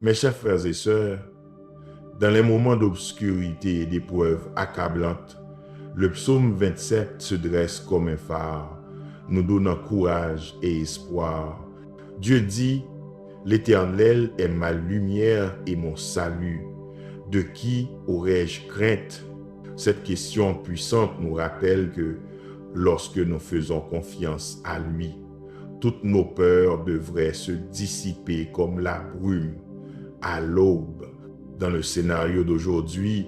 Mes chers frères et sœurs, dans les moments d'obscurité et d'épreuves accablantes, le psaume 27 se dresse comme un phare, nous donnant courage et espoir. Dieu dit, « L'Éternel est ma lumière et mon salut. De qui aurais-je crainte ?» Cette question puissante nous rappelle que lorsque nous faisons confiance à lui, toutes nos peurs devraient se dissiper comme la brume à l'aube. Dans le scénario d'aujourd'hui,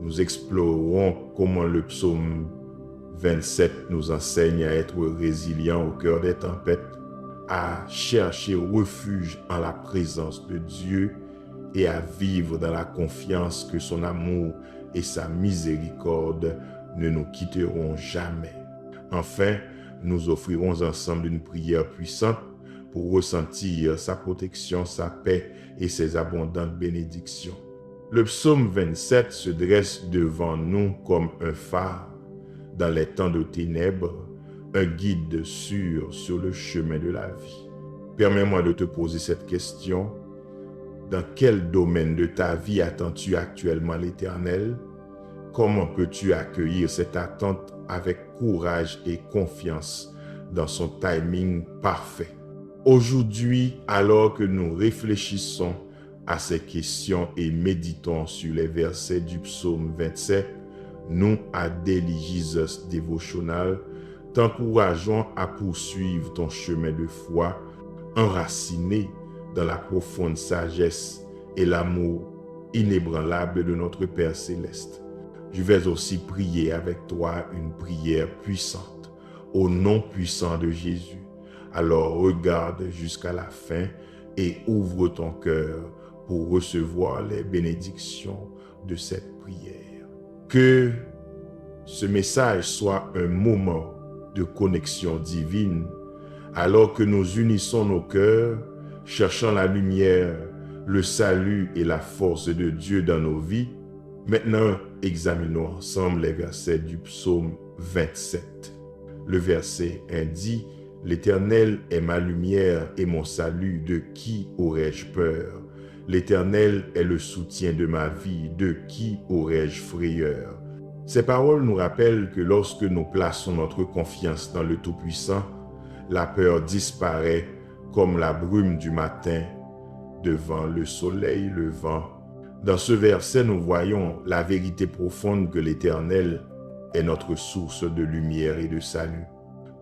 nous explorerons comment le psaume 27 nous enseigne à être résilients au cœur des tempêtes, à chercher refuge en la présence de Dieu et à vivre dans la confiance que son amour et sa miséricorde ne nous quitteront jamais. Enfin, nous offrirons ensemble une prière puissante pour ressentir sa protection, sa paix et ses abondantes bénédictions. Le psaume 27 se dresse devant nous comme un phare dans les temps de ténèbres, un guide sûr sur le chemin de la vie. Permets-moi de te poser cette question. Dans quel domaine de ta vie attends-tu actuellement l'Éternel? Comment peux-tu accueillir cette attente avec courage et confiance dans son timing parfait? Aujourd'hui, alors que nous réfléchissons à ces questions et méditons sur les versets du psaume 27, nous, à Daily Jesus Devotional, t'encourageons à poursuivre ton chemin de foi, enraciné dans la profonde sagesse et l'amour inébranlable de notre Père Céleste. Je vais aussi prier avec toi une prière puissante, au nom puissant de Jésus. Alors regarde jusqu'à la fin et ouvre ton cœur pour recevoir les bénédictions de cette prière. Que ce message soit un moment de connexion divine, alors que nous unissons nos cœurs, cherchant la lumière, le salut et la force de Dieu dans nos vies. Maintenant, examinons ensemble les versets du psaume 27. Le verset 1 dit, « L'Éternel est ma lumière et mon salut, de qui aurais-je peur? L'Éternel est le soutien de ma vie, de qui aurais-je frayeur? » Ces paroles nous rappellent que lorsque nous plaçons notre confiance dans le Tout-Puissant, la peur disparaît comme la brume du matin devant le soleil levant. Dans ce verset, nous voyons la vérité profonde que l'Éternel est notre source de lumière et de salut.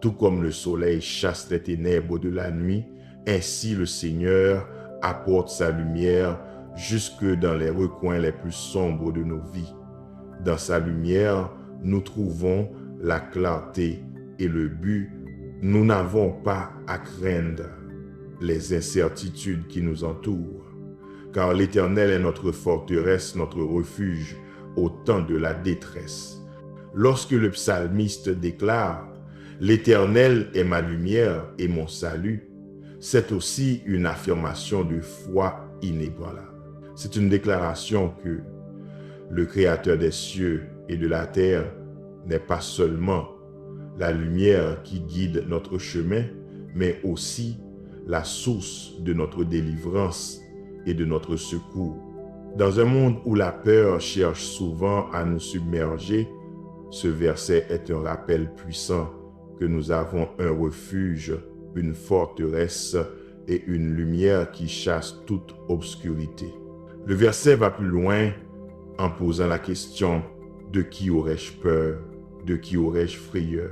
Tout comme le soleil chasse les ténèbres de la nuit, ainsi le Seigneur apporte sa lumière jusque dans les recoins les plus sombres de nos vies. Dans sa lumière, nous trouvons la clarté et le but. Nous n'avons pas à craindre les incertitudes qui nous entourent, car l'Éternel est notre forteresse, notre refuge au temps de la détresse. Lorsque le psalmiste déclare « L'Éternel est ma lumière et mon salut », c'est aussi une affirmation de foi inébranlable. C'est une déclaration que le Créateur des cieux et de la terre n'est pas seulement la lumière qui guide notre chemin, mais aussi la source de notre délivrance et de notre secours. Dans un monde où la peur cherche souvent à nous submerger, ce verset est un rappel puissant que nous avons un refuge, une forteresse et une lumière qui chasse toute obscurité. Le verset va plus loin en posant la question « De qui aurais-je peur? De qui aurais-je frayeur ?»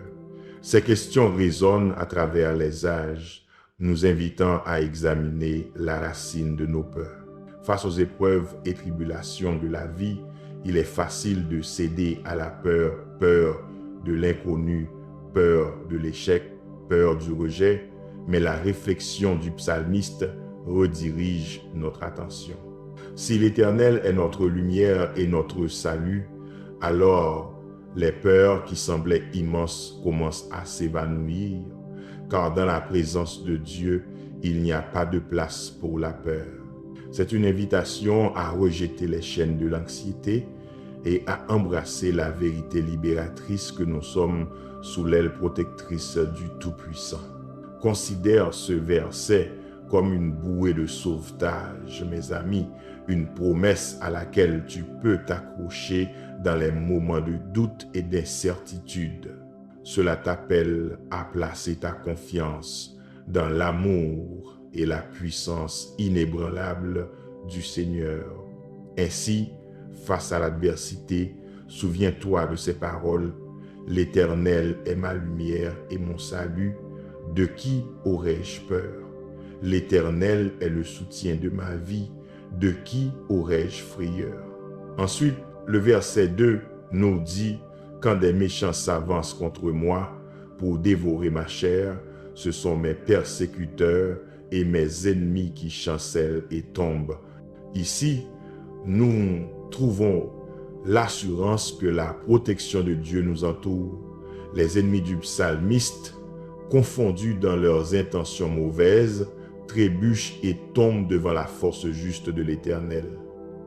Ces questions résonnent à travers les âges, nous invitant à examiner la racine de nos peurs. Face aux épreuves et tribulations de la vie, il est facile de céder à la peur, peur de l'inconnu, peur de l'échec, peur du rejet, mais la réflexion du psalmiste redirige notre attention. Si l'Éternel est notre lumière et notre salut, alors les peurs qui semblaient immenses commencent à s'évanouir, car dans la présence de Dieu, il n'y a pas de place pour la peur. C'est une invitation à rejeter les chaînes de l'anxiété et à embrasser la vérité libératrice que nous sommes sous l'aile protectrice du Tout-Puissant. Considère ce verset comme une bouée de sauvetage, mes amis, une promesse à laquelle tu peux t'accrocher dans les moments de doute et d'incertitude. Cela t'appelle à placer ta confiance dans l'amour et la puissance inébranlable du Seigneur. Ainsi, face à l'adversité, souviens-toi de ces paroles. L'Éternel est ma lumière et mon salut. De qui aurais-je peur? L'Éternel est le soutien de ma vie. De qui aurais-je frayeur? Ensuite, le verset 2 nous dit « Quand des méchants s'avancent contre moi pour dévorer ma chair, ce sont mes persécuteurs et mes ennemis qui chancellent et tombent. » Ici, nous trouvons l'assurance que la protection de Dieu nous entoure. Les ennemis du psalmiste, confondus dans leurs intentions mauvaises, trébuchent et tombent devant la force juste de l'Éternel.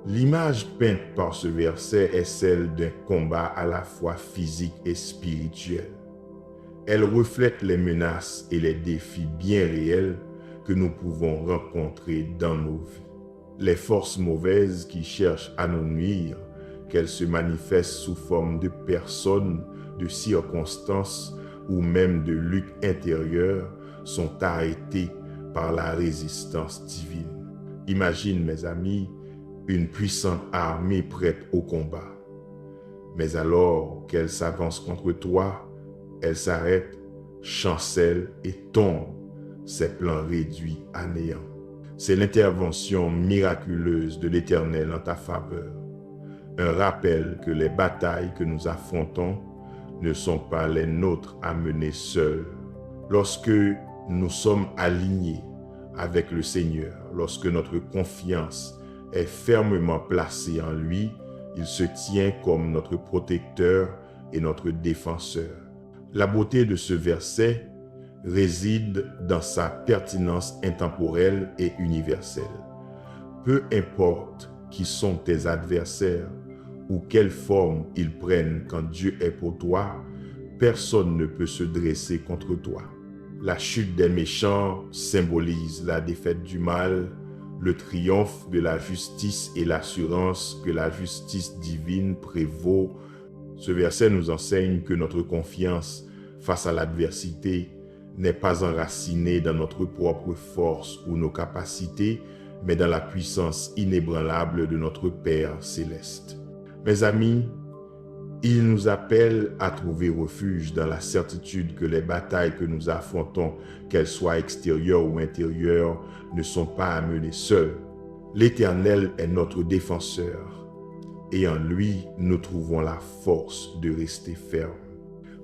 L'image peinte par ce verset est celle d'un combat à la fois physique et spirituel. Elle reflète les menaces et les défis bien réels que nous pouvons rencontrer dans nos vies. Les forces mauvaises qui cherchent à nous nuire, qu'elles se manifestent sous forme de personnes, de circonstances ou même de luttes intérieures, sont arrêtées par la résistance divine. Imagine, mes amis, une puissante armée prête au combat. Mais alors qu'elle s'avance contre toi, elle s'arrête, chancelle et tombe, ses plans réduits à néant. C'est l'intervention miraculeuse de l'Éternel en ta faveur. Un rappel que les batailles que nous affrontons ne sont pas les nôtres à mener seuls. Lorsque nous sommes alignés avec le Seigneur, lorsque notre confiance est fermement placée en lui, il se tient comme notre protecteur et notre défenseur. La beauté de ce verset réside dans sa pertinence intemporelle et universelle. Peu importe qui sont tes adversaires ou quelle forme ils prennent quand Dieu est pour toi, personne ne peut se dresser contre toi. La chute des méchants symbolise la défaite du mal, le triomphe de la justice et l'assurance que la justice divine prévaut. Ce verset nous enseigne que notre confiance face à l'adversité n'est pas enracinée dans notre propre force ou nos capacités, mais dans la puissance inébranlable de notre Père céleste. Mes amis, il nous appelle à trouver refuge dans la certitude que les batailles que nous affrontons, qu'elles soient extérieures ou intérieures, ne sont pas à mener seules. L'Éternel est notre défenseur et en lui, nous trouvons la force de rester fermes.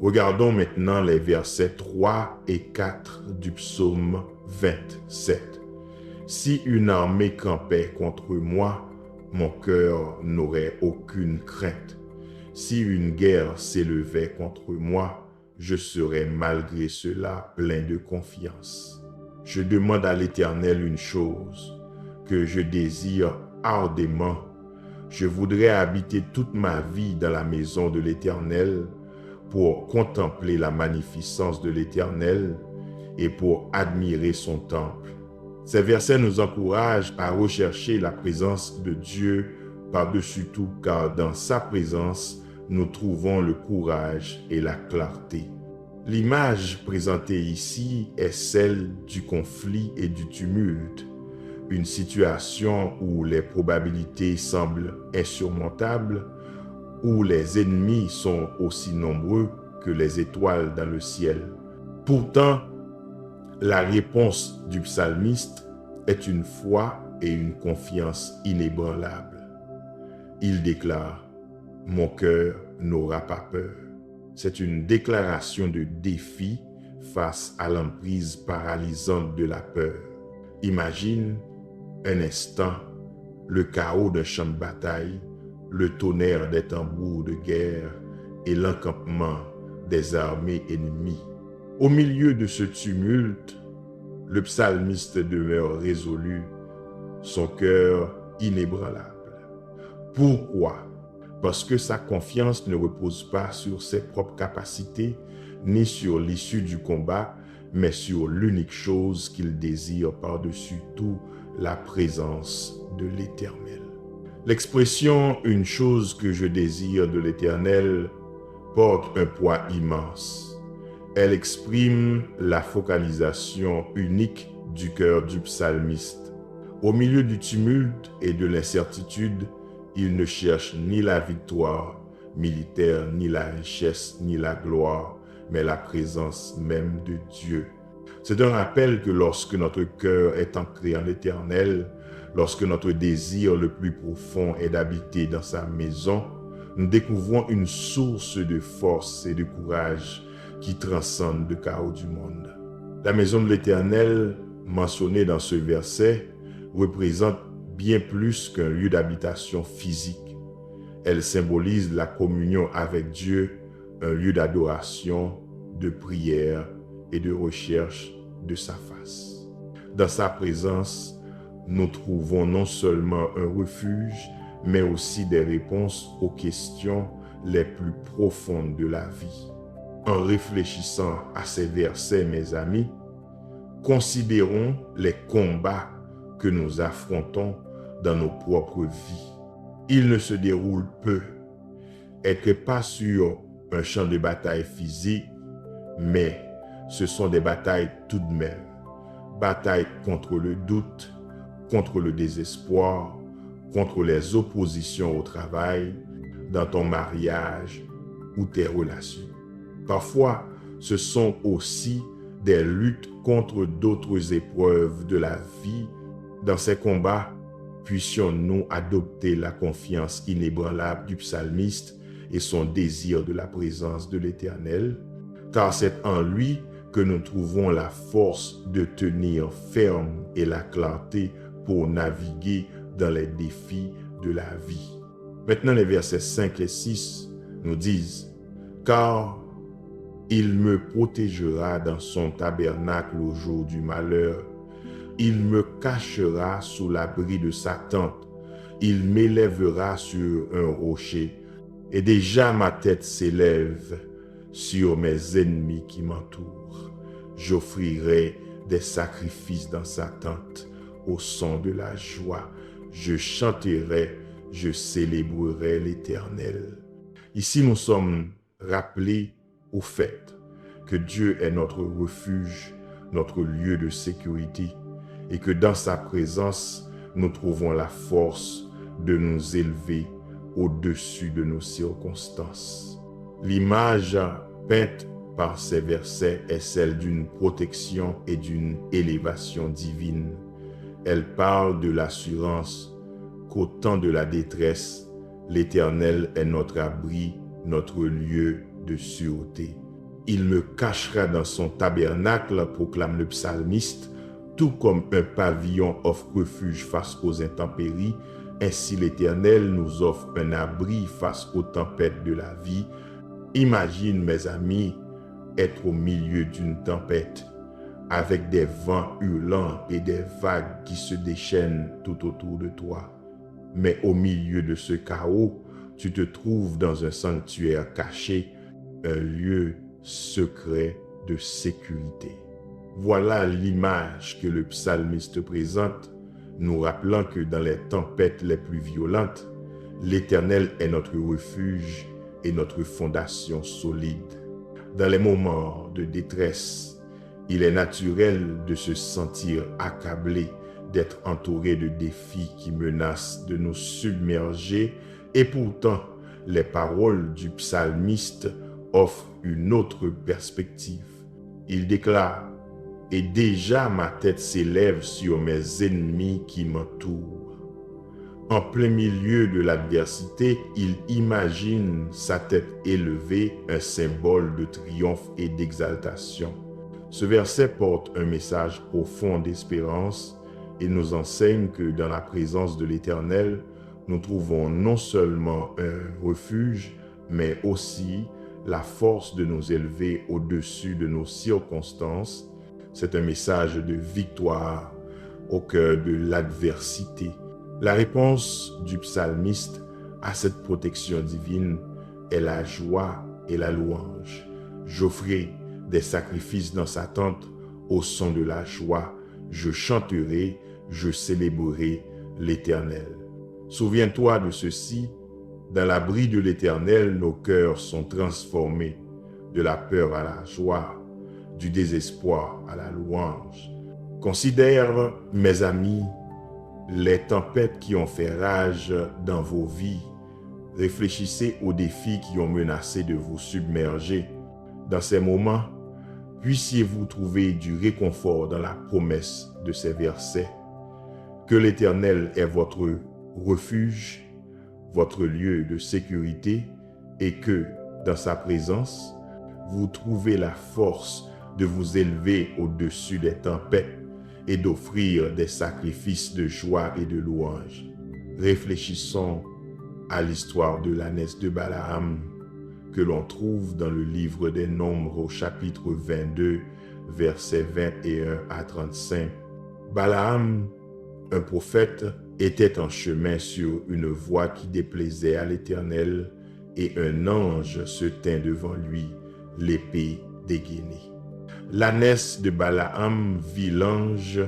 Regardons maintenant les versets 3 et 4 du psaume 27. Si une armée campait contre moi, mon cœur n'aurait aucune crainte. Si une guerre s'élevait contre moi, je serais malgré cela plein de confiance. Je demande à l'Éternel une chose, que je désire ardemment. Je voudrais habiter toute ma vie dans la maison de l'Éternel pour contempler la magnificence de l'Éternel et pour admirer son temple. Ces versets nous encouragent à rechercher la présence de Dieu par-dessus tout, car dans sa présence, nous trouvons le courage et la clarté. L'image présentée ici est celle du conflit et du tumulte, une situation où les probabilités semblent insurmontables, où les ennemis sont aussi nombreux que les étoiles dans le ciel. Pourtant, la réponse du psalmiste est une foi et une confiance inébranlables. Il déclare « Mon cœur n'aura pas peur ». C'est une déclaration de défi face à l'emprise paralysante de la peur. Imagine un instant le chaos d'un champ de bataille, le tonnerre des tambours de guerre et l'encampement des armées ennemies. Au milieu de ce tumulte, le psalmiste demeure résolu, son cœur inébranlable. Pourquoi? Parce que sa confiance ne repose pas sur ses propres capacités, ni sur l'issue du combat, mais sur l'unique chose qu'il désire par-dessus tout, la présence de l'Éternel. L'expression « une chose que je désire de l'Éternel » porte un poids immense. Elle exprime la focalisation unique du cœur du psalmiste. Au milieu du tumulte et de l'incertitude, il ne cherche ni la victoire militaire, ni la richesse, ni la gloire, mais la présence même de Dieu. C'est un rappel que lorsque notre cœur est ancré en l'Éternel, lorsque notre désir le plus profond est d'habiter dans sa maison, nous découvrons une source de force et de courage qui transcende le chaos du monde. La maison de l'Éternel, mentionnée dans ce verset, représente bien plus qu'un lieu d'habitation physique. Elle symbolise la communion avec Dieu, un lieu d'adoration, de prière et de recherche de sa face. Dans sa présence, nous trouvons non seulement un refuge, mais aussi des réponses aux questions les plus profondes de la vie. En réfléchissant à ces versets, mes amis, considérons les combats que nous affrontons dans nos propres vies. Ils ne se déroulent peu, et que pas sur un champ de bataille physique, mais ce sont des batailles tout de même. Batailles contre le doute, contre le désespoir, contre les oppositions au travail, dans ton mariage ou tes relations. Parfois, ce sont aussi des luttes contre d'autres épreuves de la vie. Dans ces combats, puissions-nous adopter la confiance inébranlable du psalmiste et son désir de la présence de l'Éternel, car c'est en lui que nous trouvons la force de tenir ferme et la clarté pour naviguer dans les défis de la vie. Maintenant, les versets 5 et 6 nous disent « Car il me protégera dans son tabernacle au jour du malheur. Il me cachera sous l'abri de sa tente. Il m'élèvera sur un rocher. Et déjà ma tête s'élève sur mes ennemis qui m'entourent. J'offrirai des sacrifices dans sa tente au son de la joie. Je chanterai, je célébrerai l'Éternel. » Ici, nous sommes rappelés au fait que Dieu est notre refuge, notre lieu de sécurité, et que dans sa présence, nous trouvons la force de nous élever au-dessus de nos circonstances. L'image peinte par ces versets est celle d'une protection et d'une élévation divine. Elle parle de l'assurance qu'au temps de la détresse, l'Éternel est notre abri, notre lieu de sûreté. Il me cachera dans son tabernacle, proclame le psalmiste, tout comme un pavillon offre refuge face aux intempéries, ainsi l'Éternel nous offre un abri face aux tempêtes de la vie. Imagine, mes amis, être au milieu d'une tempête, avec des vents hurlants et des vagues qui se déchaînent tout autour de toi. Mais au milieu de ce chaos, tu te trouves dans un sanctuaire caché, un lieu secret de sécurité. Voilà l'image que le psalmiste présente, nous rappelant que dans les tempêtes les plus violentes, l'Éternel est notre refuge et notre fondation solide. Dans les moments de détresse, il est naturel de se sentir accablé, d'être entouré de défis qui menacent de nous submerger, et pourtant, les paroles du psalmiste offrent une autre perspective. Il déclare « Et déjà ma tête s'élève sur mes ennemis qui m'entourent ». En plein milieu de l'adversité, il imagine sa tête élevée, un symbole de triomphe et d'exaltation. Ce verset porte un message profond d'espérance et nous enseigne que dans la présence de l'Éternel, nous trouvons non seulement un refuge, mais aussi la force de nous élever au-dessus de nos circonstances. C'est un message de victoire au cœur de l'adversité. La réponse du psalmiste à cette protection divine est la joie et la louange. J'offrirai des sacrifices dans sa tente au son de la joie, je chanterai, je célébrerai l'Éternel. Souviens-toi de ceci, dans l'abri de l'Éternel, nos cœurs sont transformés, de la peur à la joie, du désespoir à la louange. Considère, mes amis, les tempêtes qui ont fait rage dans vos vies. Réfléchissez aux défis qui ont menacé de vous submerger. Dans ces moments, puissiez-vous trouver du réconfort dans la promesse de ces versets. Que l'Éternel est votre refuge, votre lieu de sécurité, et que, dans sa présence, vous trouvez la force de vous élever au-dessus des tempêtes et d'offrir des sacrifices de joie et de louange. Réfléchissons à l'histoire de l'ânesse de Balaam que l'on trouve dans le livre des Nombres au chapitre 22, versets 21 à 35. Balaam, un prophète, était en chemin sur une voie qui déplaisait à l'Éternel, et un ange se tint devant lui, l'épée dégainée. L'ânesse de Balaam vit l'ange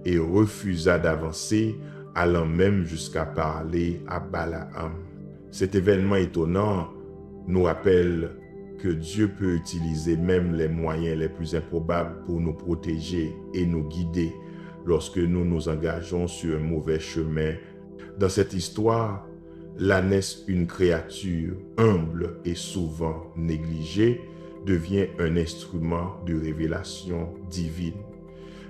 et refusa d'avancer, allant même jusqu'à parler à Balaam. Cet événement étonnant nous rappelle que Dieu peut utiliser même les moyens les plus improbables pour nous protéger et nous guider lorsque nous nous engageons sur un mauvais chemin. Dans cette histoire, l'ânesse, une créature humble et souvent négligée, devient un instrument de révélation divine.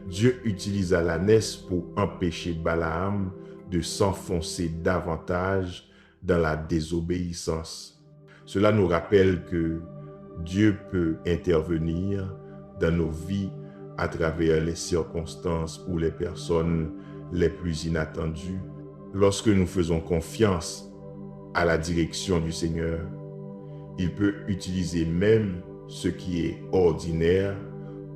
Dieu utilisa l'ânesse pour empêcher Balaam de s'enfoncer davantage dans la désobéissance. Cela nous rappelle que Dieu peut intervenir dans nos vies à travers les circonstances ou les personnes les plus inattendues. Lorsque nous faisons confiance à la direction du Seigneur, il peut utiliser même ce qui est ordinaire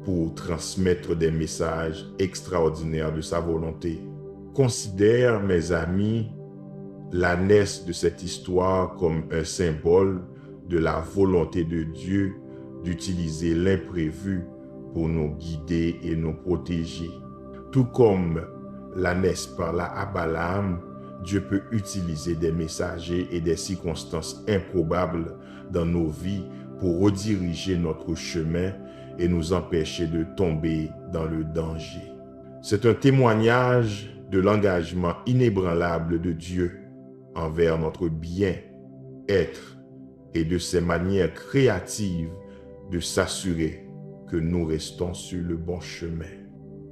pour transmettre des messages extraordinaires de sa volonté. Considère, mes amis, l'ânesse de cette histoire comme un symbole de la volonté de Dieu d'utiliser l'imprévu pour nous guider et nous protéger. Tout comme l'ânesse parla à Balaam, Dieu peut utiliser des messagers et des circonstances improbables dans nos vies pour rediriger notre chemin et nous empêcher de tomber dans le danger. C'est un témoignage de l'engagement inébranlable de Dieu envers notre bien-être et de ses manières créatives de s'assurer que nous restons sur le bon chemin.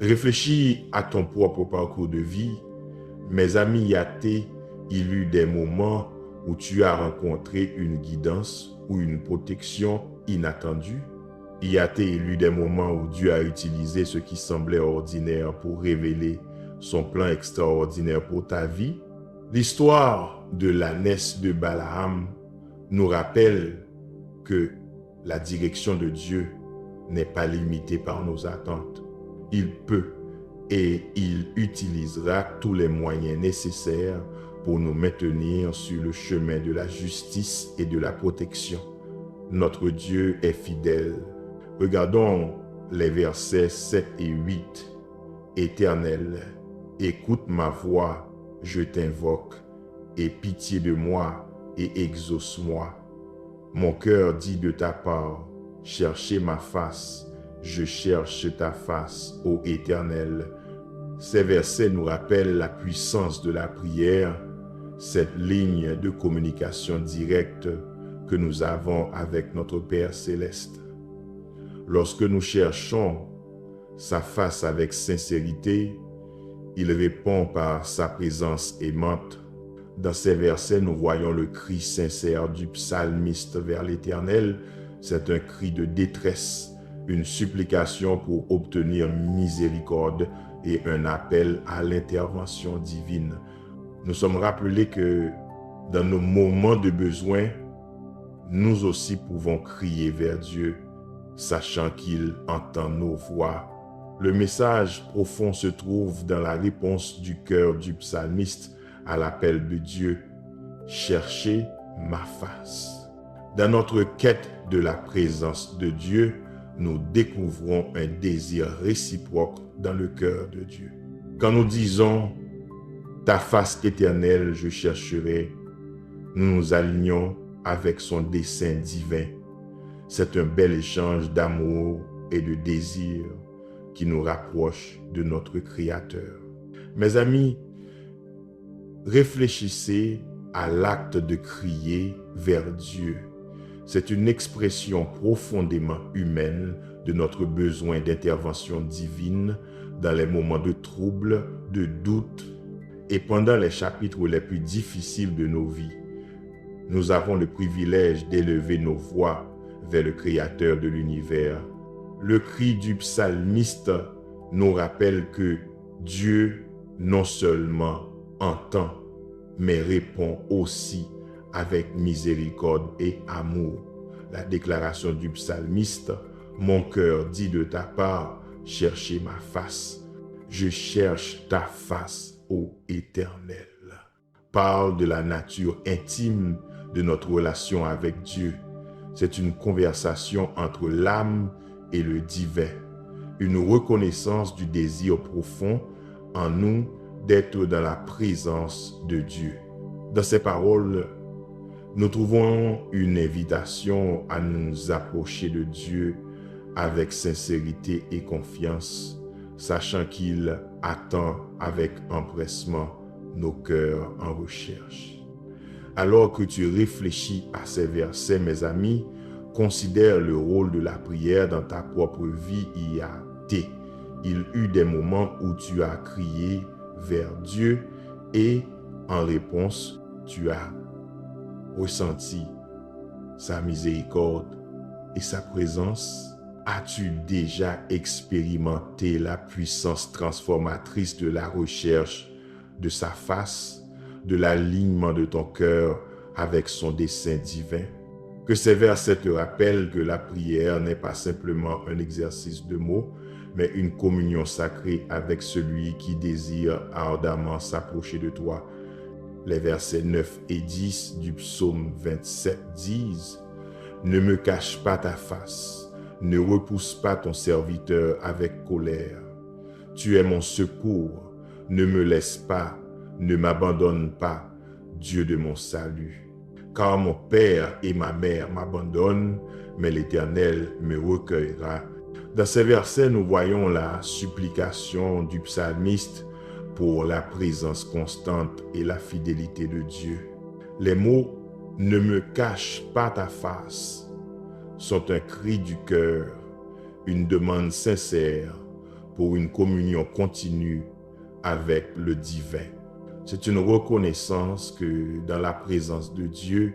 Réfléchis à ton propre parcours de vie. Mes amis athées, il y eut des moments où tu as rencontré une guidance ou une protection inattendue. Il y a eu des moments où Dieu a utilisé ce qui semblait ordinaire pour révéler son plan extraordinaire pour ta vie. L'histoire de l'ânesse de Balaam nous rappelle que la direction de Dieu n'est pas limitée par nos attentes. Il peut et il utilisera tous les moyens nécessaires pour nous maintenir sur le chemin de la justice et de la protection. Notre Dieu est fidèle. Regardons les versets 7 et 8. Éternel, écoute ma voix, je t'invoque, aie pitié de moi et exauce-moi. Mon cœur dit de ta part, cherchez ma face, je cherche ta face, ô Éternel. Ces versets nous rappellent la puissance de la prière, cette ligne de communication directe que nous avons avec notre Père céleste. Lorsque nous cherchons sa face avec sincérité, il répond par sa présence aimante. Dans ces versets, nous voyons le cri sincère du psalmiste vers l'Éternel. C'est un cri de détresse, une supplication pour obtenir miséricorde et un appel à l'intervention divine. Nous sommes rappelés que dans nos moments de besoin, nous aussi pouvons crier vers Dieu, sachant qu'il entend nos voix. Le message profond se trouve dans la réponse du cœur du psalmiste à l'appel de Dieu. Cherchez ma face. Dans notre quête de la présence de Dieu, nous découvrons un désir réciproque dans le cœur de Dieu. Quand nous disons « Ta face éternelle, je chercherai », nous nous alignons avec son dessein divin. C'est un bel échange d'amour et de désir qui nous rapproche de notre Créateur. Mes amis, réfléchissez à l'acte de crier vers Dieu. C'est une expression profondément humaine de notre besoin d'intervention divine dans les moments de trouble, de doute et pendant les chapitres les plus difficiles de nos vies. Nous avons le privilège d'élever nos voix vers le Créateur de l'univers. Le cri du psalmiste nous rappelle que Dieu non seulement entend, mais répond aussi avec miséricorde et amour. La déclaration du psalmiste, « Mon cœur dit de ta part, cherchez ma face. Je cherche ta face, ô Éternel », parle de la nature intime de notre relation avec Dieu. C'est une conversation entre l'âme et le divin, une reconnaissance du désir profond en nous d'être dans la présence de Dieu. Dans ces paroles, nous trouvons une invitation à nous approcher de Dieu avec sincérité et confiance, sachant qu'il attend avec empressement nos cœurs en recherche. Alors que tu réfléchis à ces versets, mes amis, considère le rôle de la prière dans ta propre vie. Il eut des moments où tu as crié vers Dieu et en réponse, tu as ressenti sa miséricorde et sa présence. As-tu déjà expérimenté la puissance transformatrice de la recherche de sa face, de l'alignement de ton cœur avec son dessein divin? Que ces versets te rappellent que la prière n'est pas simplement un exercice de mots, mais une communion sacrée avec celui qui désire ardemment s'approcher de toi. Les versets 9 et 10 du psaume 27 disent « Ne me cache pas ta face, ne repousse pas ton serviteur avec colère. Tu es mon secours, ne me laisse pas, ne m'abandonne pas, Dieu de mon salut. Car mon père et ma mère m'abandonnent, mais l'Éternel me recueillera. » Dans ces versets, nous voyons la supplication du psalmiste pour la présence constante et la fidélité de Dieu. Les mots « ne me cache pas ta face » sont un cri du cœur, une demande sincère pour une communion continue avec le divin. C'est une reconnaissance que dans la présence de Dieu,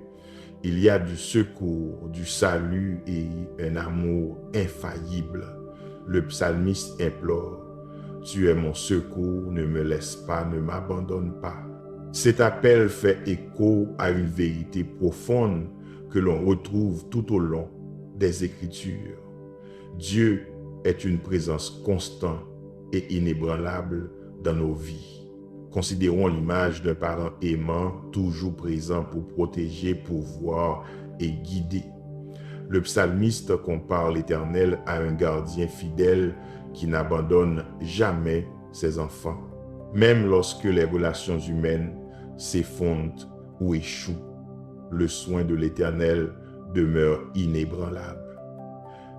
il y a du secours, du salut et un amour infaillible. Le psalmiste implore « Tu es mon secours, ne me laisse pas, ne m'abandonne pas ». Cet appel fait écho à une vérité profonde que l'on retrouve tout au long des Écritures. Dieu est une présence constante et inébranlable dans nos vies. Considérons l'image d'un parent aimant, toujours présent pour protéger, pourvoir et guider. Le psalmiste compare l'Éternel à un gardien fidèle qui n'abandonne jamais ses enfants, même lorsque les relations humaines s'effondrent ou échouent. Le soin de l'Éternel demeure inébranlable.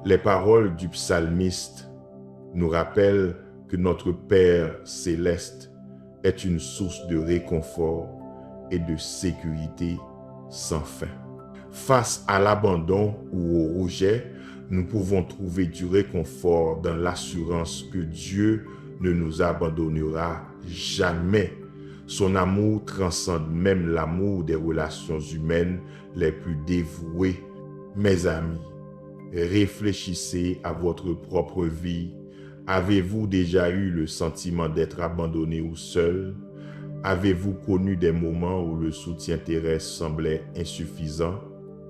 Les paroles du psalmiste nous rappellent que notre Père céleste est une source de réconfort et de sécurité sans fin. Face à l'abandon ou au rejet, nous pouvons trouver du réconfort dans l'assurance que Dieu ne nous abandonnera jamais. Son amour transcende même l'amour des relations humaines les plus dévouées. Mes amis, réfléchissez à votre propre vie. Avez-vous déjà eu le sentiment d'être abandonné ou seul? Avez-vous connu des moments où le soutien terrestre semblait insuffisant?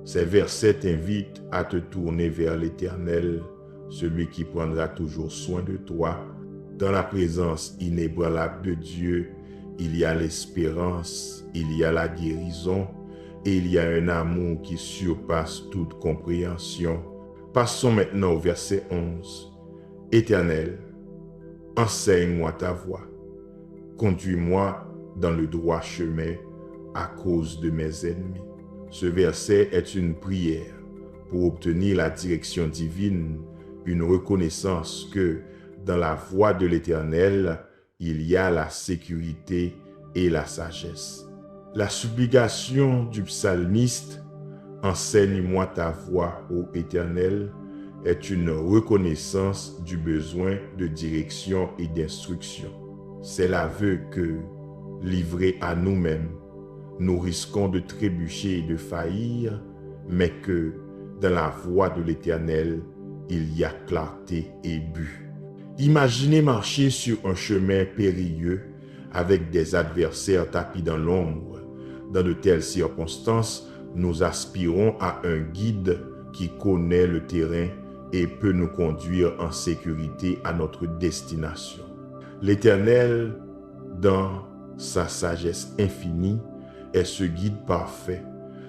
Ces versets t'invitent à te tourner vers l'Éternel, celui qui prendra toujours soin de toi. Dans la présence inébranlable de Dieu, il y a l'espérance, il y a la guérison et il y a un amour qui surpasse toute compréhension. Passons maintenant au verset 11. Éternel, enseigne-moi ta voie. Conduis-moi dans le droit chemin à cause de mes ennemis. Ce verset est une prière pour obtenir la direction divine, une reconnaissance que dans la voie de l'Éternel, il y a la sécurité et la sagesse. La supplication du psalmiste « Enseigne-moi ta voie, ô Éternel » est une reconnaissance du besoin de direction et d'instruction. C'est l'aveu que, livrés à nous-mêmes, nous risquons de trébucher et de faillir, mais que, dans la voie de l'Éternel, il y a clarté et but. Imaginez marcher sur un chemin périlleux avec des adversaires tapis dans l'ombre. Dans de telles circonstances, nous aspirons à un guide qui connaît le terrain et peut nous conduire en sécurité à notre destination. L'Éternel, dans sa sagesse infinie, est ce guide parfait.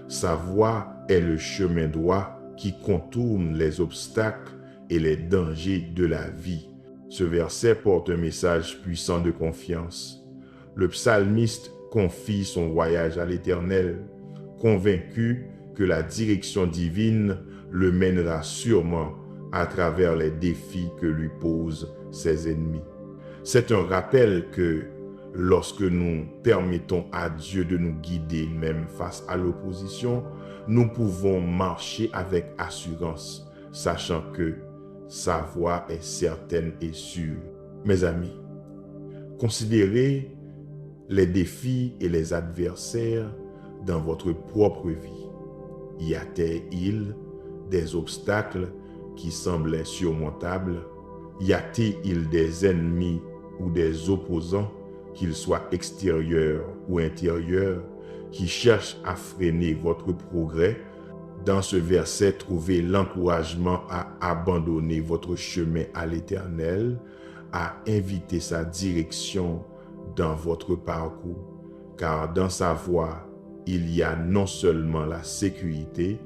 Sa voie est le chemin droit qui contourne les obstacles et les dangers de la vie. Ce verset porte un message puissant de confiance. Le psalmiste confie son voyage à l'Éternel, convaincu que la direction divine le mènera sûrement à travers les défis que lui posent ses ennemis. C'est un rappel que lorsque nous permettons à Dieu de nous guider même face à l'opposition, nous pouvons marcher avec assurance, sachant que sa voie est certaine et sûre. Mes amis, considérez les défis et les adversaires dans votre propre vie. Y a-t-il des obstacles qui semblent insurmontables? Y a-t-il des ennemis ou des opposants, qu'ils soient extérieurs ou intérieurs, qui cherchent à freiner votre progrès? Dans ce verset, trouvez l'encouragement à abandonner votre chemin à l'Éternel, à inviter sa direction dans votre parcours, car dans sa voie, il y a non seulement la sécurité,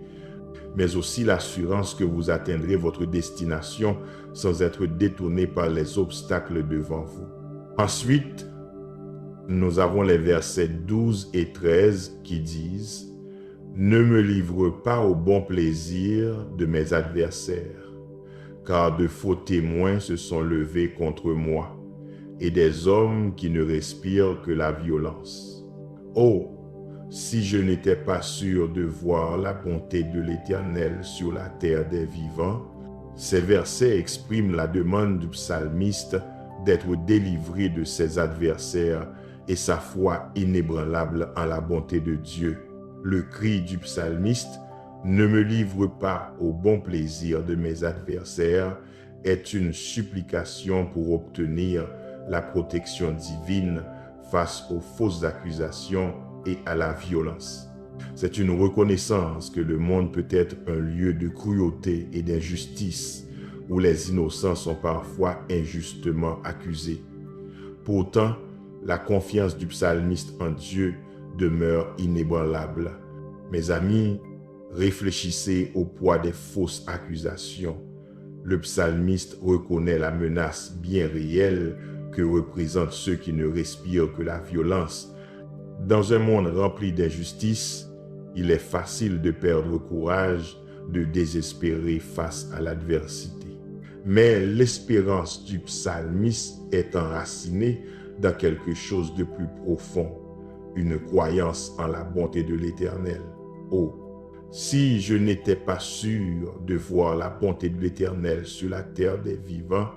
mais aussi l'assurance que vous atteindrez votre destination sans être détourné par les obstacles devant vous. Ensuite, nous avons les versets 12 et 13 qui disent « Ne me livre pas au bon plaisir de mes adversaires, car de faux témoins se sont levés contre moi, et des hommes qui ne respirent que la violence. Oh, si je n'étais pas sûr de voir la bonté de l'Éternel sur la terre des vivants », ces versets expriment la demande du psalmiste d'être délivré de ses adversaires et sa foi inébranlable en la bonté de Dieu. Le cri du psalmiste « Ne me livre pas au bon plaisir de mes adversaires » est une supplication pour obtenir la protection divine face aux fausses accusations et à la violence. C'est une reconnaissance que le monde peut être un lieu de cruauté et d'injustice, où les innocents sont parfois injustement accusés. Pourtant, la confiance du psalmiste en Dieu demeure inébranlable. Mes amis, réfléchissez au poids des fausses accusations. Le psalmiste reconnaît la menace bien réelle que représentent ceux qui ne respirent que la violence. Dans un monde rempli d'injustice, il est facile de perdre courage, de désespérer face à l'adversité. Mais l'espérance du psalmiste est enracinée dans quelque chose de plus profond, une croyance en la bonté de l'Éternel. Oh, si je n'étais pas sûr de voir la bonté de l'Éternel sur la terre des vivants,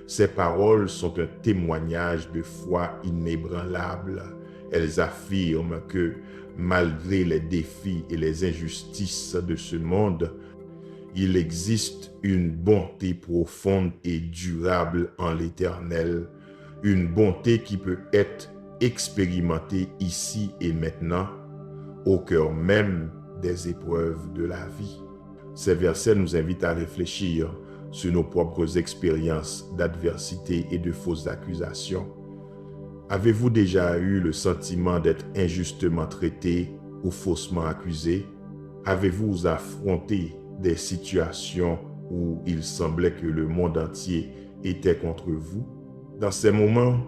ces paroles sont un témoignage de foi inébranlable. Elles affirment que, malgré les défis et les injustices de ce monde, il existe une bonté profonde et durable en l'Éternel, une bonté qui peut être expérimentée ici et maintenant, au cœur même des épreuves de la vie. Ces versets nous invitent à réfléchir sur nos propres expériences d'adversité et de fausses accusations. Avez-vous déjà eu le sentiment d'être injustement traité ou faussement accusé? Avez-vous affronté des situations où il semblait que le monde entier était contre vous. Dans ces moments,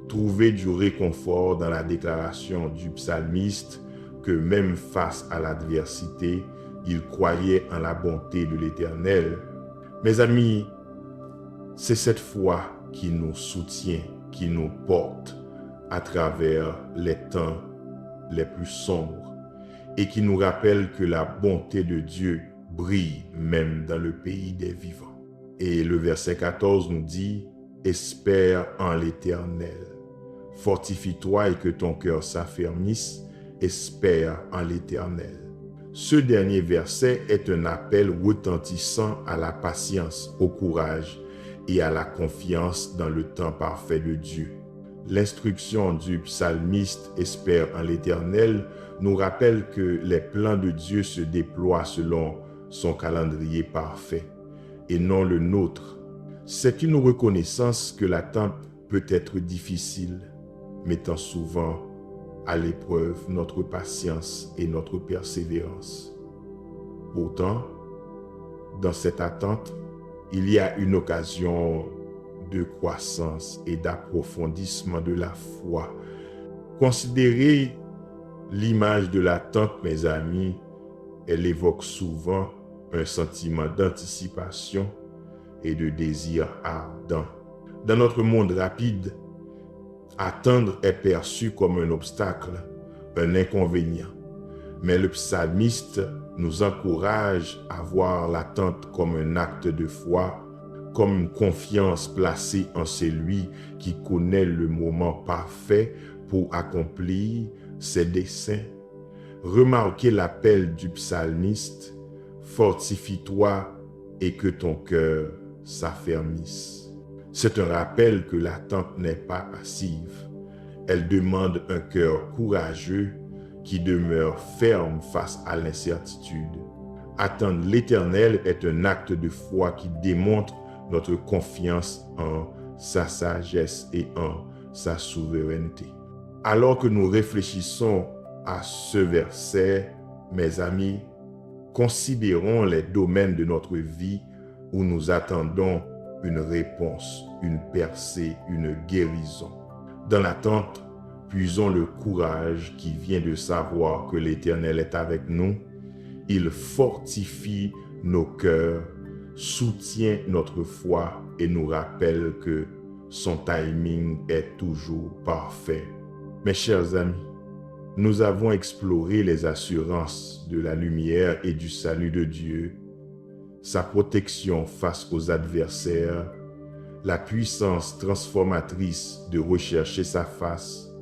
trouvez du réconfort dans la déclaration du psalmiste que même face à l'adversité, il croyait en la bonté de l'Éternel. Mes amis, c'est cette foi qui nous soutient, qui nous porte à travers les temps les plus sombres et qui nous rappelle que la bonté de Dieu brille même dans le pays des vivants. Et le verset 14 nous dit « Espère en l'Éternel, fortifie-toi et que ton cœur s'affermisse, espère en l'Éternel. » Ce dernier verset est un appel retentissant à la patience, au courage et à la confiance dans le temps parfait de Dieu. L'instruction du psalmiste « Espère en l'Éternel » nous rappelle que les plans de Dieu se déploient selon son calendrier parfait et non le nôtre. C'est une reconnaissance que l'attente peut être difficile, mettant souvent à l'épreuve notre patience et notre persévérance. Pourtant, dans cette attente, il y a une occasion de croissance et d'approfondissement de la foi. Considérez l'image de l'attente, mes amis. Elle évoque souvent un sentiment d'anticipation et de désir ardent. Dans notre monde rapide, attendre est perçu comme un obstacle, un inconvénient. Mais le psalmiste nous encourage à voir l'attente comme un acte de foi, comme une confiance placée en celui qui connaît le moment parfait pour accomplir ses desseins. Remarquez l'appel du psalmiste, « Fortifie-toi et que ton cœur s'affermisse ». C'est un rappel que l'attente n'est pas passive. Elle demande un cœur courageux qui demeure ferme face à l'incertitude. Attendre l'Éternel est un acte de foi qui démontre notre confiance en sa sagesse et en sa souveraineté. Alors que nous réfléchissons à ce verset, mes amis, considérons les domaines de notre vie où nous attendons une réponse, une percée, une guérison. Dans l'attente, puisons le courage qui vient de savoir que l'Éternel est avec nous. Il fortifie nos cœurs, soutient notre foi et nous rappelle que son timing est toujours parfait. Mes chers amis, nous avons exploré les assurances de la lumière et du salut de Dieu, sa protection face aux adversaires, la puissance transformatrice de rechercher sa face,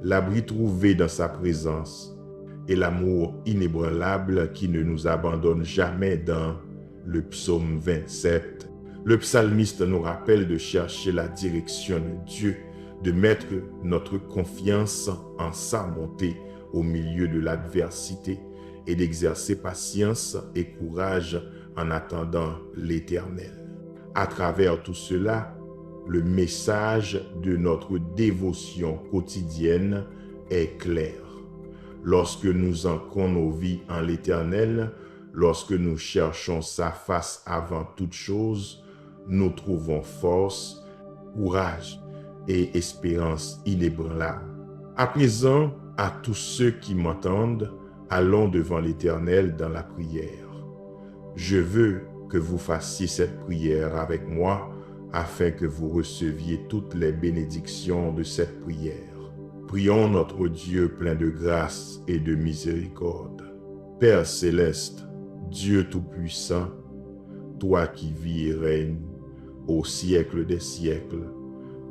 l'abri trouvé dans sa présence et l'amour inébranlable qui ne nous abandonne jamais dans le psaume 27. Le psalmiste nous rappelle de chercher la direction de Dieu, de mettre notre confiance en sa bonté au milieu de l'adversité et d'exercer patience et courage en attendant l'Éternel. À travers tout cela, le message de notre dévotion quotidienne est clair. Lorsque nous ancrons nos vies en l'Éternel, lorsque nous cherchons sa face avant toute chose, nous trouvons force, courage et espérance inébranlable. À présent, à tous ceux qui m'entendent, allons devant l'Éternel dans la prière. Je veux que vous fassiez cette prière avec moi afin que vous receviez toutes les bénédictions de cette prière. Prions notre Dieu plein de grâce et de miséricorde. Père céleste, Dieu tout-puissant, toi qui vis et règnes au siècle des siècles,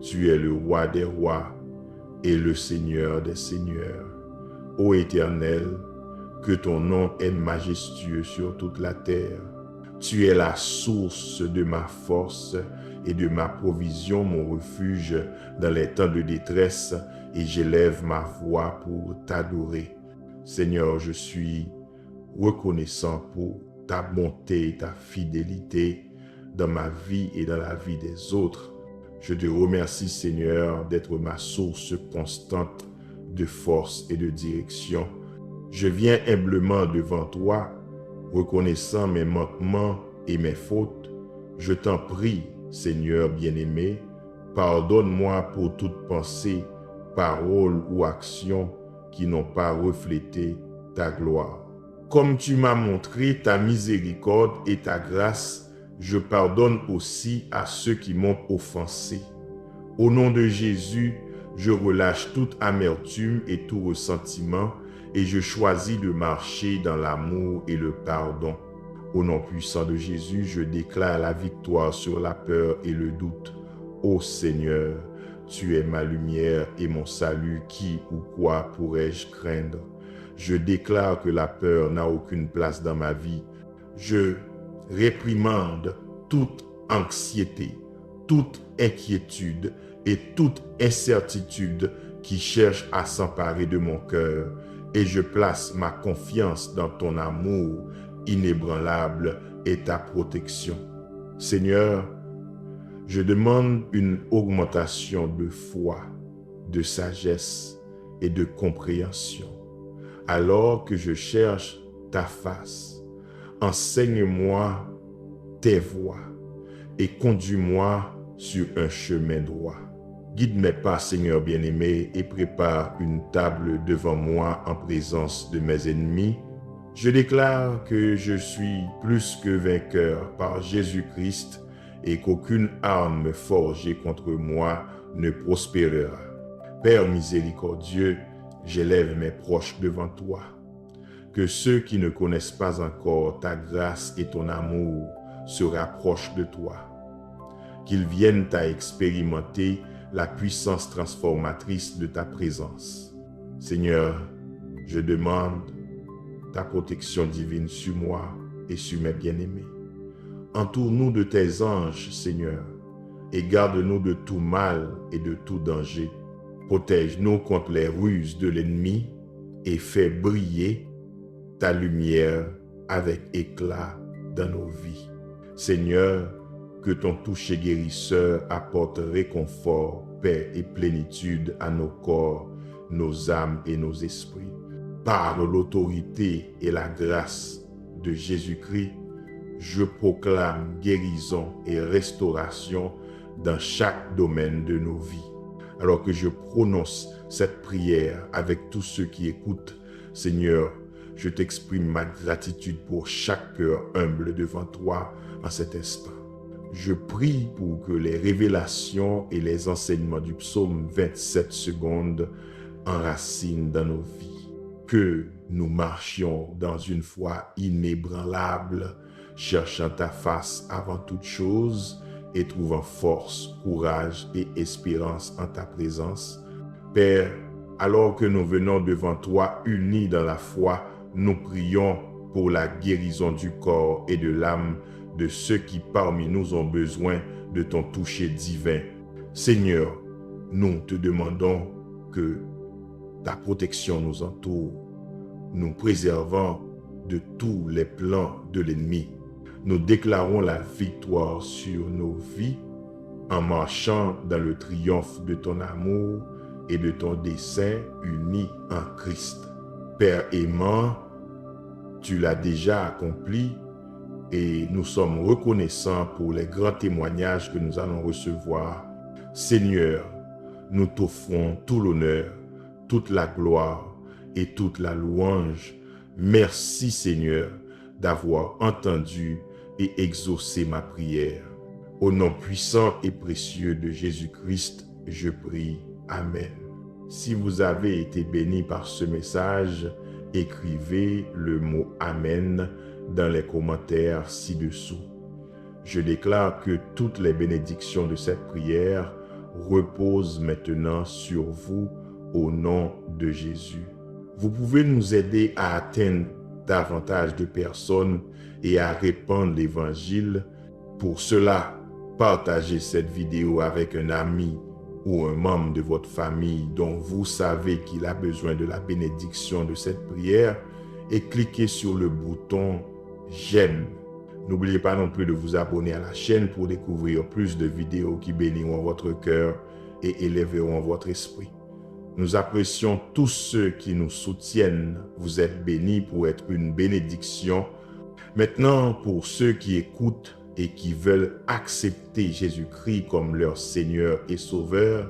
tu es le roi des rois et le Seigneur des seigneurs. Ô Éternel, que ton nom est majestueux sur toute la terre. Tu es la source de ma force et de ma provision, mon refuge dans les temps de détresse, et j'élève ma voix pour t'adorer. Seigneur, je suis reconnaissant pour ta bonté et ta fidélité dans ma vie et dans la vie des autres. Je te remercie, Seigneur, d'être ma source constante de force et de direction. Je viens humblement devant toi, reconnaissant mes manquements et mes fautes, je t'en prie, Seigneur bien-aimé, pardonne-moi pour toute pensée, parole ou action qui n'ont pas reflété ta gloire. Comme tu m'as montré ta miséricorde et ta grâce, je pardonne aussi à ceux qui m'ont offensé. Au nom de Jésus, je relâche toute amertume et tout ressentiment et je choisis de marcher dans l'amour et le pardon. Au nom puissant de Jésus, je déclare la victoire sur la peur et le doute. Ô Seigneur, tu es ma lumière et mon salut, qui ou quoi pourrais-je craindre? Je déclare que la peur n'a aucune place dans ma vie. Je réprimande toute anxiété, toute inquiétude et toute incertitude qui cherche à s'emparer de mon cœur, et je place ma confiance dans ton amour inébranlable et ta protection. Seigneur, je demande une augmentation de foi, de sagesse et de compréhension. Alors que je cherche ta face, enseigne-moi tes voies et conduis-moi sur un chemin droit. Guide mes pas, Seigneur bien-aimé, et prépare une table devant moi en présence de mes ennemis. Je déclare que je suis plus que vainqueur par Jésus-Christ et qu'aucune arme forgée contre moi ne prospérera. Père miséricordieux, j'élève mes proches devant toi. Que ceux qui ne connaissent pas encore ta grâce et ton amour se rapprochent de toi. Qu'ils viennent à expérimenter la puissance transformatrice de ta présence. Seigneur, je demande ta protection divine sur moi et sur mes bien-aimés. Entoure-nous de tes anges, Seigneur, et garde-nous de tout mal et de tout danger. Protège-nous contre les ruses de l'ennemi et fais briller ta lumière avec éclat dans nos vies. Seigneur, que ton toucher guérisseur apporte réconfort, paix et plénitude à nos corps, nos âmes et nos esprits. Par l'autorité et la grâce de Jésus-Christ, je proclame guérison et restauration dans chaque domaine de nos vies. Alors que je prononce cette prière avec tous ceux qui écoutent, Seigneur, je t'exprime ma gratitude pour chaque cœur humble devant toi en cet instant. Je prie pour que les révélations et les enseignements du psaume 27 secondes enracinent dans nos vies. Que nous marchions dans une foi inébranlable, cherchant ta face avant toute chose et trouvant force, courage et espérance en ta présence. Père, alors que nous venons devant toi unis dans la foi, nous prions pour la guérison du corps et de l'âme de ceux qui parmi nous ont besoin de ton toucher divin. Seigneur, nous te demandons que ta protection nous entoure, nous préservant de tous les plans de l'ennemi. Nous déclarons la victoire sur nos vies en marchant dans le triomphe de ton amour et de ton dessein unis en Christ. Père aimant, tu l'as déjà accompli et nous sommes reconnaissants pour les grands témoignages que nous allons recevoir. Seigneur, nous t'offrons tout l'honneur, toute la gloire et toute la louange. Merci Seigneur d'avoir entendu et exaucé ma prière. Au nom puissant et précieux de Jésus-Christ, je prie. Amen. Si vous avez été béni par ce message, écrivez le mot Amen dans les commentaires ci-dessous. Je déclare que toutes les bénédictions de cette prière reposent maintenant sur vous au nom de Jésus. Vous pouvez nous aider à atteindre davantage de personnes et à répandre l'Évangile. Pour cela, partagez cette vidéo avec un ami ou un membre de votre famille dont vous savez qu'il a besoin de la bénédiction de cette prière et cliquez sur le bouton j'aime. N'oubliez pas non plus de vous abonner à la chaîne pour découvrir plus de vidéos qui béniront votre cœur et élèveront votre esprit. Nous apprécions tous ceux qui nous soutiennent. Vous êtes bénis pour être une bénédiction Maintenant, pour ceux qui écoutent et qui veulent accepter Jésus-Christ comme leur Seigneur et Sauveur,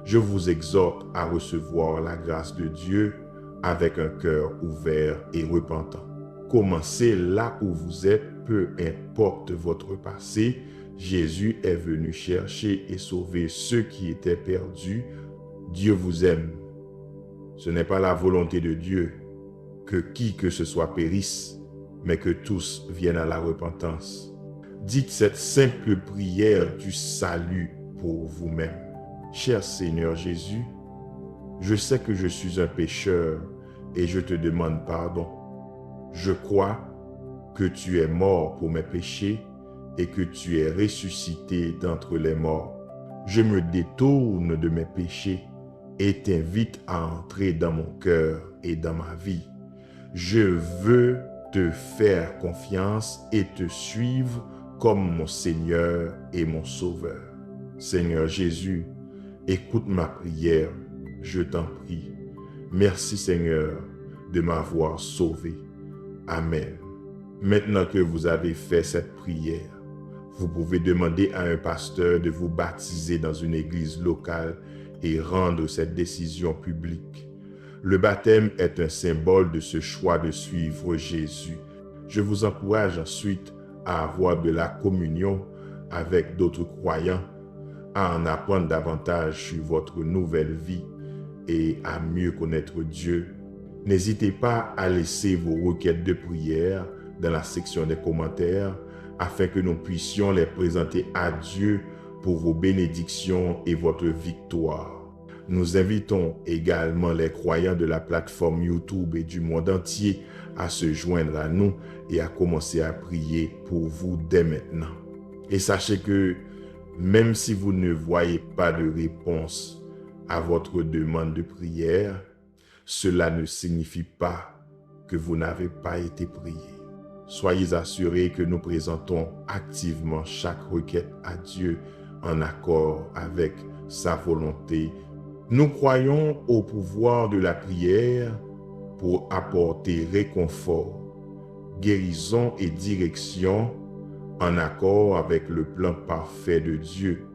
je vous exhorte à recevoir la grâce de Dieu avec un cœur ouvert et repentant. Commencez là où vous êtes, peu importe votre passé. Jésus est venu chercher et sauver ceux qui étaient perdus. Dieu vous aime. Ce n'est pas la volonté de Dieu que qui que ce soit périsse, mais que tous viennent à la repentance. Dites cette simple prière du salut pour vous-même. Cher Seigneur Jésus, je sais que je suis un pécheur et je te demande pardon. Je crois que tu es mort pour mes péchés et que tu es ressuscité d'entre les morts. Je me détourne de mes péchés et t'invite à entrer dans mon cœur et dans ma vie. Je veux te faire confiance et te suivre comme mon Seigneur et mon Sauveur. Seigneur Jésus, écoute ma prière, je t'en prie. Merci Seigneur de m'avoir sauvé. Amen. Maintenant que vous avez fait cette prière, vous pouvez demander à un pasteur de vous baptiser dans une église locale et rendre cette décision publique. Le baptême est un symbole de ce choix de suivre Jésus. Je vous encourage ensuite à avoir de la communion avec d'autres croyants, à en apprendre davantage sur votre nouvelle vie et à mieux connaître Dieu. N'hésitez pas à laisser vos requêtes de prière dans la section des commentaires afin que nous puissions les présenter à Dieu pour vos bénédictions et votre victoire. Nous invitons également les croyants de la plateforme YouTube et du monde entier à se joindre à nous et à commencer à prier pour vous dès maintenant. Et sachez que même si vous ne voyez pas de réponse à votre demande de prière, cela ne signifie pas que vous n'avez pas été prié. Soyez assurés que nous présentons activement chaque requête à Dieu en accord avec sa volonté. Nous croyons au pouvoir de la prière pour apporter réconfort, guérison et direction en accord avec le plan parfait de Dieu.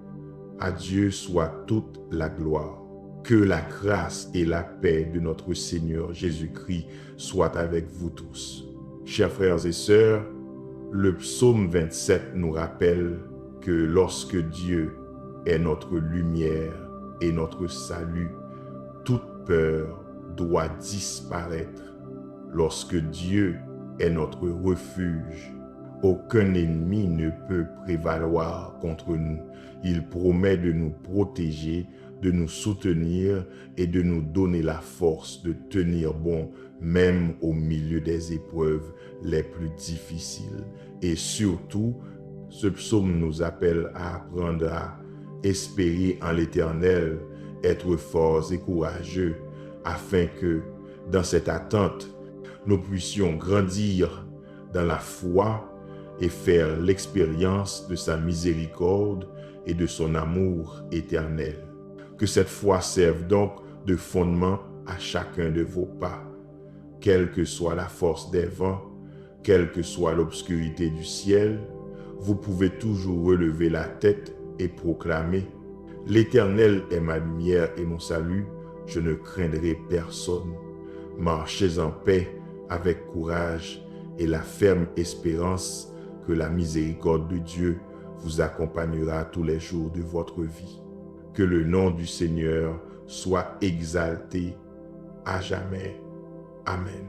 À Dieu soit toute la gloire. Que la grâce et la paix de notre Seigneur Jésus-Christ soient avec vous tous. Chers frères et sœurs, le psaume 27 nous rappelle que lorsque Dieu est notre lumière et notre salut, toute peur doit disparaître. Lorsque Dieu est notre refuge, aucun ennemi ne peut prévaloir contre nous. Il promet de nous protéger, de nous soutenir et de nous donner la force de tenir bon, même au milieu des épreuves les plus difficiles. Et surtout, ce psaume nous appelle à apprendre à espérer en l'Éternel, être forts et courageux, afin que, dans cette attente, nous puissions grandir dans la foi et faire l'expérience de sa miséricorde et de son amour éternel. Que cette foi serve donc de fondement à chacun de vos pas. Quelle que soit la force des vents, quelle que soit l'obscurité du ciel, vous pouvez toujours relever la tête et proclamer « L'Éternel est ma lumière et mon salut, je ne craindrai personne. Marchez en paix avec courage et la ferme espérance que la miséricorde de Dieu vous accompagnera tous les jours de votre vie. Que le nom du Seigneur soit exalté à jamais. Amen.